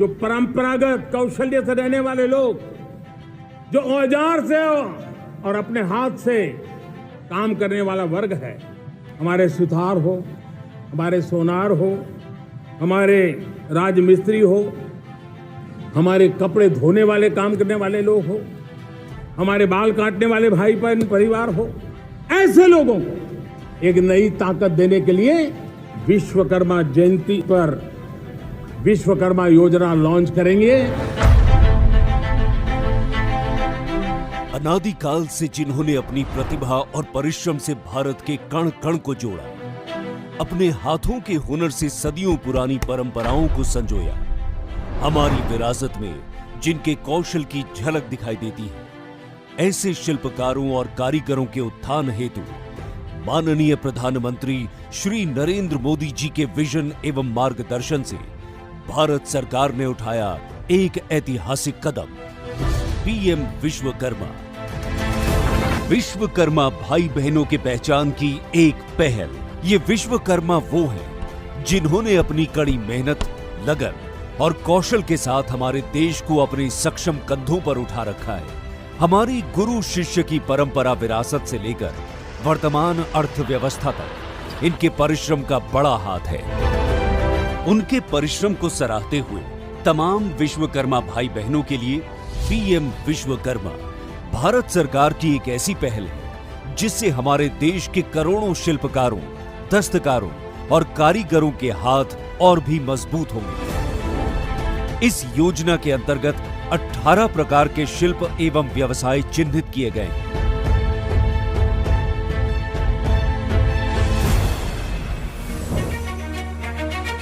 जो परंपरागत कौशल्य से रहने वाले लोग, जो औजार से और अपने हाथ से काम करने वाला वर्ग है, हमारे सुथार हो, हमारे सोनार हो, हमारे राजमिस्त्री हो, हमारे कपड़े धोने वाले काम करने वाले लोग हो, हमारे बाल काटने वाले भाई बहन परिवार हो, ऐसे लोगों को एक नई ताकत देने के लिए विश्वकर्मा जयंती पर विश्वकर्मा योजना लॉन्च करेंगे। अनादिकाल से जिन्होंने अपनी प्रतिभा और परिश्रम से भारत के कण कण को जोड़ा, अपने हाथों के हुनर से सदियों पुरानी परंपराओं को संजोया, हमारी विरासत में जिनके कौशल की झलक दिखाई देती है, ऐसे शिल्पकारों और कारीगरों के उत्थान हेतु माननीय प्रधानमंत्री श्री नरेंद्र मोदी जी के विजन एवं मार्गदर्शन से भारत सरकार ने उठाया एक ऐतिहासिक कदम, पीएम विश्वकर्मा। विश्वकर्मा भाई बहनों की पहचान की एक पहल। ये विश्वकर्मा वो हैं जिन्होंने अपनी कड़ी मेहनत, लगन और कौशल के साथ हमारे देश को अपने सक्षम कंधों पर उठा रखा है। हमारी गुरु शिष्य की परंपरा विरासत से लेकर वर्तमान अर्थव्यवस्था तक इनके परिश्रम का बड़ा हाथ है। उनके परिश्रम को सराहते हुए तमाम विश्वकर्मा भाई बहनों के लिए पीएम विश्वकर्मा भारत सरकार की एक ऐसी पहल है जिससे हमारे देश के करोड़ों शिल्पकारों, दस्तकारों और कारीगरों के हाथ और भी मजबूत होंगे। इस योजना के अंतर्गत 18 प्रकार के शिल्प एवं व्यवसाय चिन्हित किए गए हैं।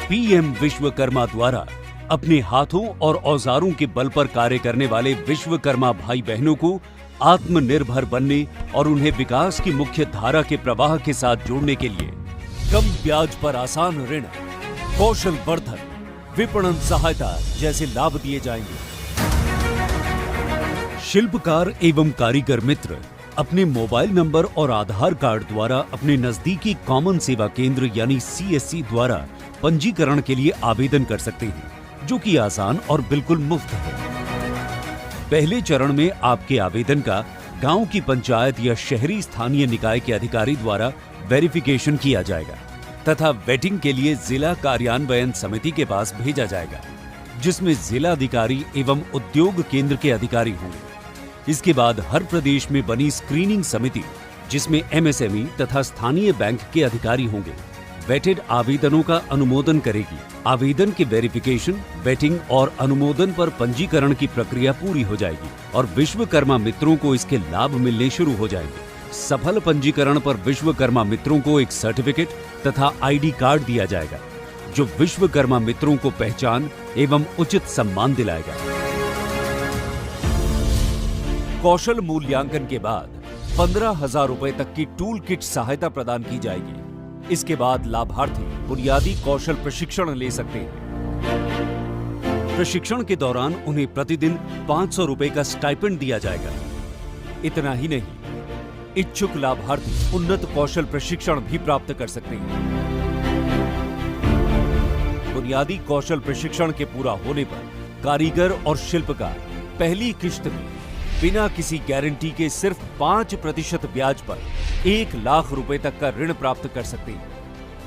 पीएम विश्वकर्मा द्वारा अपने हाथों और औजारों के बल पर कार्य करने वाले विश्वकर्मा भाई बहनों को आत्मनिर्भर बनने और उन्हें विकास की मुख्य धारा के प्रवाह के साथ जोड़ने के लिए कम ब्याज पर आसान ऋण, कौशल वर्धन, विपणन सहायता जैसे लाभ दिए जाएंगे। शिल्पकार एवं कारीगर मित्र अपने मोबाइल नंबर और आधार कार्ड द्वारा अपने नजदीकी कॉमन सेवा केंद्र यानी सीएससी द्वारा पंजीकरण के लिए आवेदन कर सकते हैं, जो कि आसान और बिल्कुल मुफ्त है। पहले चरण में आपके आवेदन का गांव की पंचायत या शहरी स्थानीय निकाय के अधिकारी द्वारा वेरिफिकेशन किया जाएगा तथा वेटिंग के लिए जिला कार्यान्वयन समिति के पास भेजा जाएगा, जिसमें जिला अधिकारी एवं उद्योग केंद्र के अधिकारी होंगे। इसके बाद हर प्रदेश में बनी स्क्रीनिंग समिति, जिसमें एमएसएमई तथा स्थानीय बैंक के अधिकारी होंगे, वेटेड आवेदनों का अनुमोदन करेगी। आवेदन के वेरिफिकेशन, वेटिंग और अनुमोदन पर पंजीकरण की प्रक्रिया पूरी हो जाएगी और विश्वकर्मा मित्रों को इसके लाभ मिलने शुरू हो जाएंगे। सफल पंजीकरण पर विश्वकर्मा मित्रों को एक सर्टिफिकेट तथा आईडी कार्ड दिया जाएगा, जो विश्वकर्मा मित्रों को पहचान एवं उचित सम्मान दिलाएगा। कौशल मूल्यांकन के बाद 15,000 रुपए तक की टूल किट सहायता प्रदान की जाएगी। इसके बाद लाभार्थी बुनियादी कौशल प्रशिक्षण ले सकते हैं। प्रशिक्षण के दौरान उन्हें प्रतिदिन 500 रुपए का स्टाइपेंड दिया जाएगा। इतना ही नहीं, इच्छुक लाभार्थी उन्नत कौशल प्रशिक्षण भी प्राप्त कर सकते हैं। बुनियादी कौशल प्रशिक्षण के पूरा होने पर कारीगर और शिल्पकार पहली किश्त में बिना किसी गारंटी के सिर्फ 5% ब्याज पर 1 लाख रुपए तक का ऋण प्राप्त कर सकते हैं।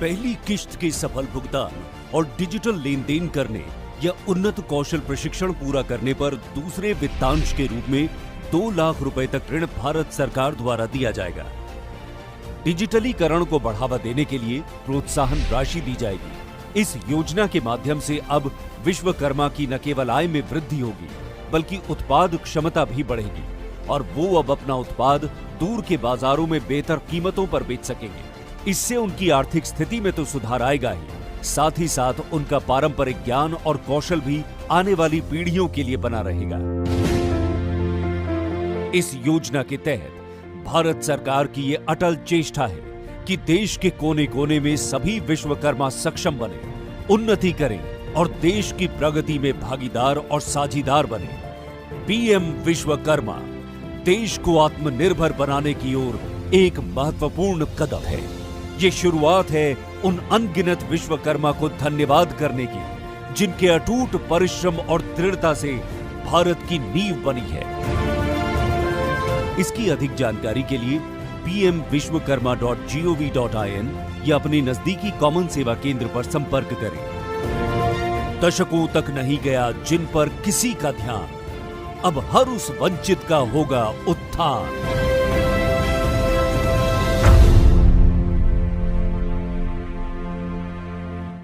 पहली किश्त के सफल भुगतान और डिजिटल लेन देन करने या उन्नत कौशल प्रशिक्षण पूरा करने पर दूसरे वित्तांश के रूप में 2 लाख रुपए तक ऋण भारत सरकार द्वारा दिया जाएगा। डिजिटलीकरण को बढ़ावा देने के लिए प्रोत्साहन राशि दी जाएगी। इस योजना के माध्यम से अब विश्वकर्मा की न केवल आय में वृद्धि होगी, बल्कि उत्पाद क्षमता भी बढ़ेगी और वो अब अपना उत्पाद दूर के बाजारों में बेहतर कीमतों पर बेच सकेंगे। इससे उनकी आर्थिक स्थिति में तो सुधार आएगा ही, साथ ही साथ उनका पारंपरिक ज्ञान और कौशल भी आने वाली पीढ़ियों के लिए बना रहेगा। इस योजना के तहत भारत सरकार की ये अटल चेष्टा है कि देश के कोने कोने में सभी विश्वकर्मा सक्षम बने, उन्नति करें और देश की प्रगति में भागीदार और साझीदार बने। पीएम विश्वकर्मा देश को आत्मनिर्भर बनाने की ओर एक महत्वपूर्ण कदम है। ये शुरुआत है उन अनगिनत विश्वकर्मा को धन्यवाद करने की, जिनके अटूट परिश्रम और दृढ़ता से भारत की नींव बनी है। इसकी अधिक जानकारी के लिए pmvishwakarma.gov.in या अपने नजदीकी कॉमन सेवा केंद्र पर संपर्क करें। दशकों तक नहीं गया जिन पर किसी का ध्यान, अब हर उस वंचित का होगा उत्थान।